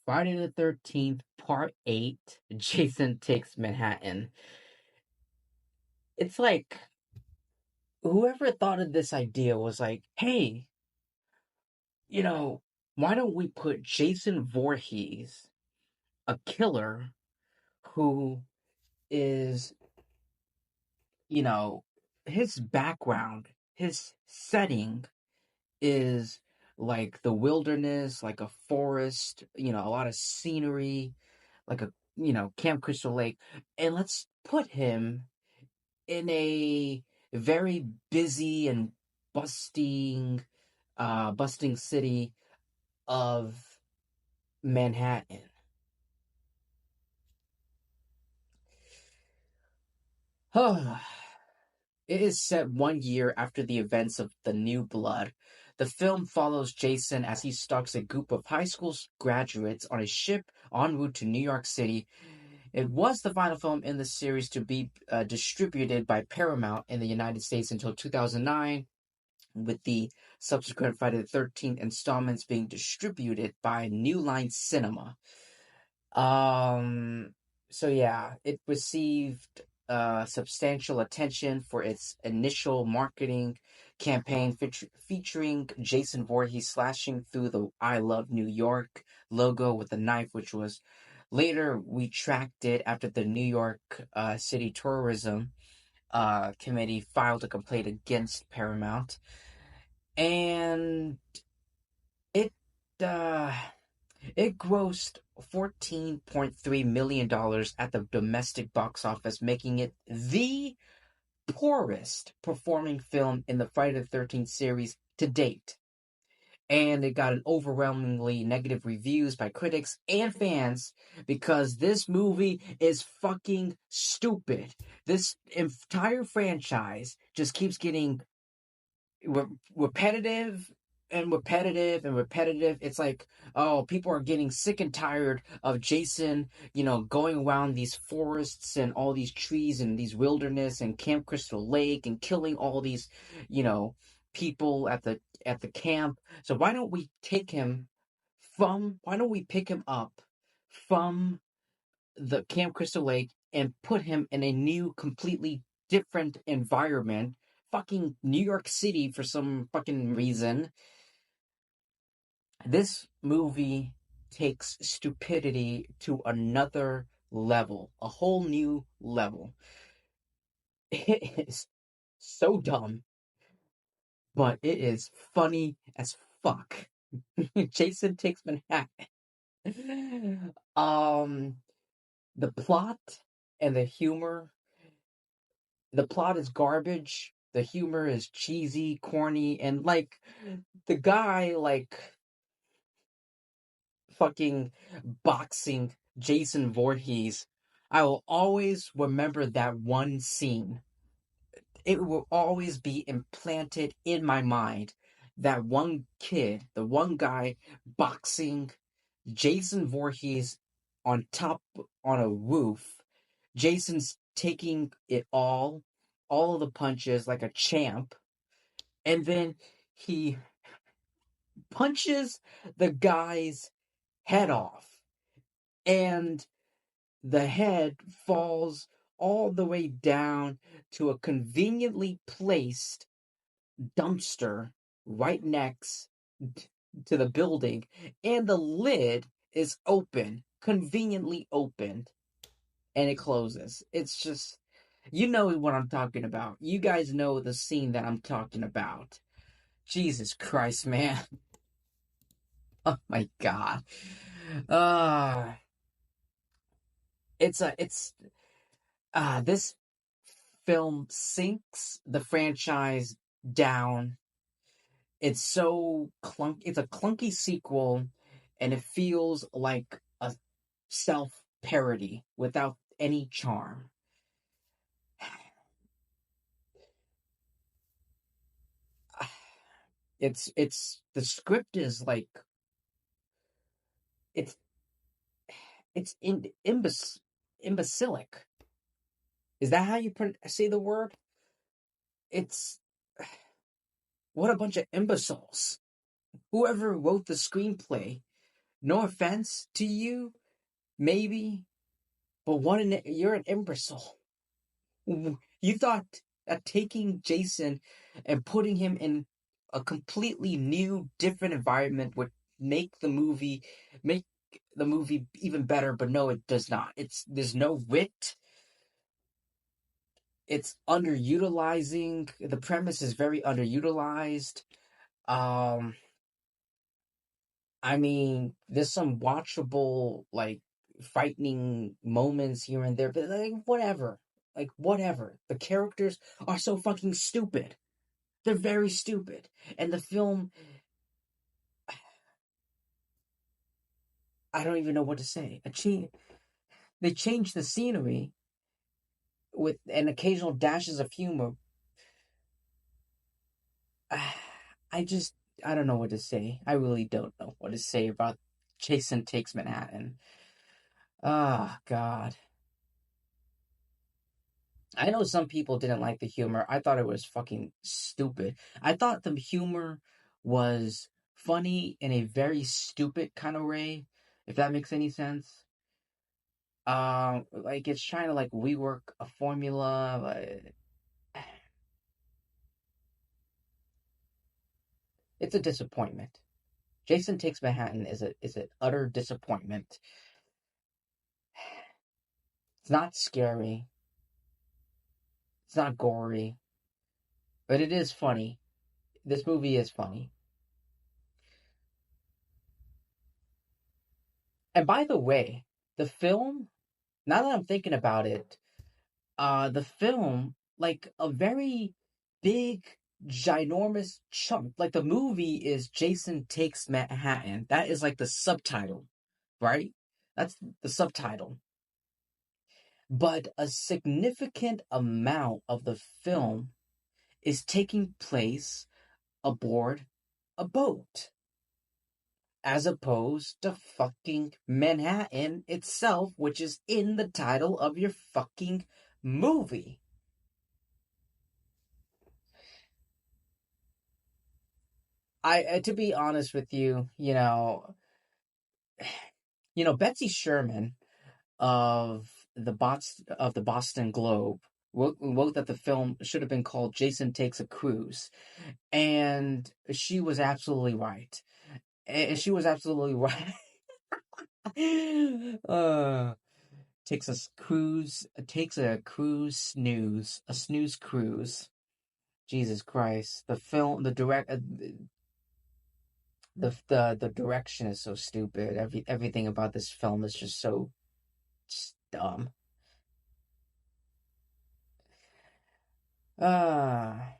Friday the 13th, Part 8, Jason Takes Manhattan. It's like, whoever thought of this idea was like, hey, you know, why don't we put Jason Voorhees, a killer who is, you know, his background, his setting is like the wilderness, like a forest, a lot of scenery, like Camp Crystal Lake. And let's put him in a very busy and busting city of Manhattan. It is set 1 year after the events of The New Blood. The film follows Jason as he stalks a group of high school graduates on a ship en route to New York City. It was the final film in the series to be distributed by Paramount in the United States until 2009, with the subsequent Friday the 13th installments being distributed by New Line Cinema. So yeah, it received substantial attention for its initial marketing campaign featuring Jason Voorhees slashing through the "I Love New York" logo with a knife, which was later retracted after the New York City Tourism Committee filed a complaint against Paramount, and it uh, it grossed $14.3 million at the domestic box office, making it the poorest performing film in the Friday the 13th series to date. And it got an overwhelmingly negative reviews by critics and fans because this movie is fucking stupid. This entire franchise just keeps getting repetitive and repetitive and repetitive. It's like, oh, people are getting sick and tired of Jason, going around these forests and all these trees and these wilderness and Camp Crystal Lake and killing all these, people at the camp. So why don't we pick him up from the Camp Crystal Lake and put him in a new, completely different environment, fucking New York City for some fucking reason. This movie takes stupidity to another level, a whole new level. It is so dumb, but it is funny as fuck. Jason Takes Manhattan. Um, the plot and the humor. The plot is garbage. The humor is cheesy, corny, and like the guy fucking boxing Jason Voorhees. I will always remember that one scene. It will always be implanted in my mind. That one kid, the one guy boxing Jason Voorhees on a roof. Jason's taking it all of the punches like a champ, and then he punches the guy's head off, and the head falls all the way down to a conveniently placed dumpster right next to the building, and the lid is open, conveniently opened, and it closes. It's just, you know what I'm talking about. You guys know the scene that I'm talking about. Jesus Christ, man. Oh my God. Uh it's this film sinks the franchise down. It's a clunky sequel, and it feels like a self-parody without any charm. It's the script is like it's it's imbecilic. Is that how you say the word? It's what a bunch of imbeciles. Whoever wrote the screenplay No offense to you, maybe, but you're an imbecile. You thought that taking Jason and putting him in a completely new, different environment would make the movie even better, but no, it does not. There's no wit. It's underutilizing. The premise is very underutilized. Um, I mean, there's some watchable, like, frightening moments here and there, but like, whatever. Like, whatever. The characters are so fucking stupid. They're very stupid. And the film, I don't even know what to say. They changed the scenery with an occasional dashes of humor. I just, I don't know what to say. I really don't know what to say about Jason Takes Manhattan. Ah, God. I know some people didn't like the humor. I thought it was fucking stupid. I thought the humor was funny in a very stupid kind of way, if that makes any sense. Like it's trying to like rework a formula. It's a disappointment. Jason Takes Manhattan is an utter disappointment. It's not scary. It's not gory, but it is funny. This movie is funny. And by the way, the film, now that I'm thinking about it, the film, like a very big, ginormous chunk, like the movie is Jason Takes Manhattan. That is like the subtitle, right? That's the subtitle. But a significant amount of the film is taking place aboard a boat, as opposed to fucking Manhattan itself, which is in the title of your fucking movie. To be honest with you, Betsy Sherman of the Boston Globe wrote that the film should have been called Jason Takes a Cruise, and she was absolutely right. And she was absolutely right. uh, takes a cruise snooze, a snooze cruise. Jesus Christ! The film, the direction is so stupid. Everything about this film is just so dumb. Ah,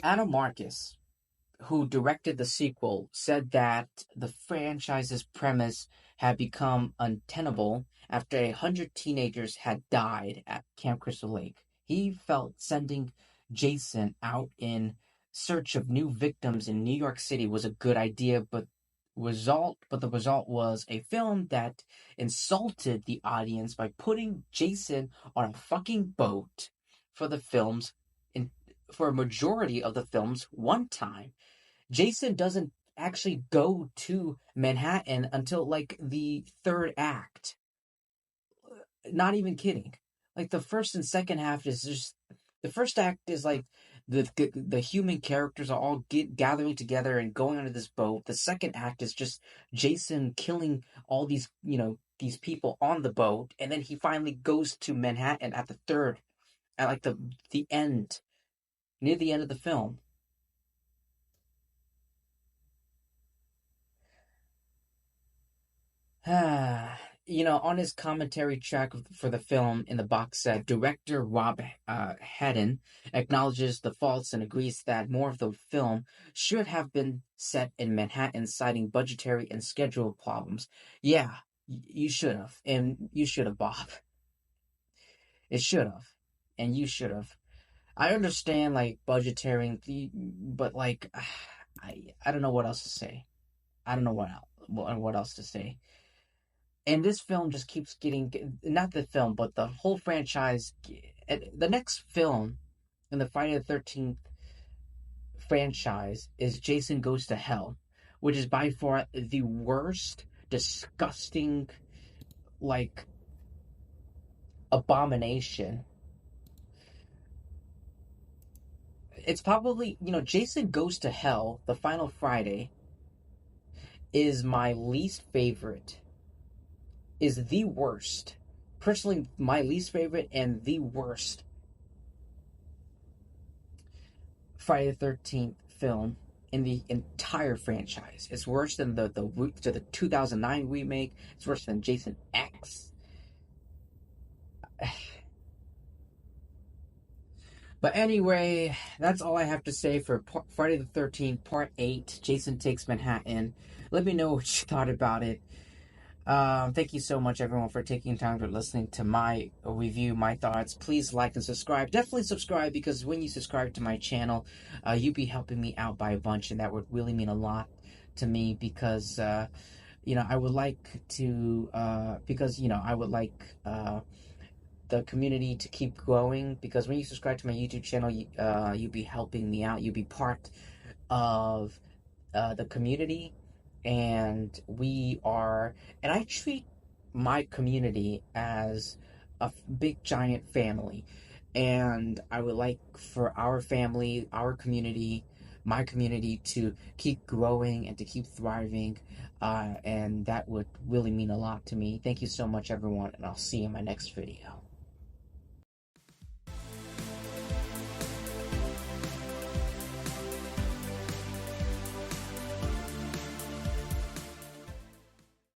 Anna Marcus, who directed the sequel, said that the franchise's premise had become untenable after 100 teenagers had died at Camp Crystal Lake. He felt sending Jason out in search of new victims in New York City was a good idea, but the result was a film that insulted the audience by putting Jason on a fucking boat for the film's in, for a majority of the film's one time. Jason doesn't actually go to Manhattan until like the third act. Not even kidding. Like the first and second half is just the first act is like the human characters are all gathering together and going onto this boat. The second act is just Jason killing all these people on the boat, and then he finally goes to Manhattan at the third, at like the end, near the end of the film. On his commentary track for the film in the box set, director Rob Haddon acknowledges the faults and agrees that more of the film should have been set in Manhattan, citing budgetary and schedule problems. Yeah, you should have, and you should have, Bob. It should have, and you should have. I understand like budgetary, but like, I don't know what else to say. I don't know what else to say. And this film just keeps getting, not the film, but the whole franchise. The next film in the Friday the 13th franchise is Jason Goes to Hell, which is by far the worst, disgusting, like, abomination. It's probably, Jason Goes to Hell, the final Friday, is my least favorite, is the worst. Personally, my least favorite and the worst Friday the 13th film in the entire franchise. It's worse than the 2009 remake. It's worse than Jason X. But anyway, that's all I have to say for Friday the 13th, Part 8, Jason Takes Manhattan. Let me know what you thought about it. Thank you so much, everyone, for taking time for listening to my review, my thoughts. Please like and subscribe. Definitely subscribe, because when you subscribe to my channel, you'll be helping me out by a bunch, and that would really mean a lot to me, because, I would like to, I would like, the community to keep growing, because when you subscribe to my YouTube channel, you'll be helping me out. You'll be part of the community, and I treat my community as a big giant family, and I would like for our family, our community, my community to keep growing and to keep thriving, and that would really mean a lot to me. Thank you so much, everyone, and I'll see you in my next video.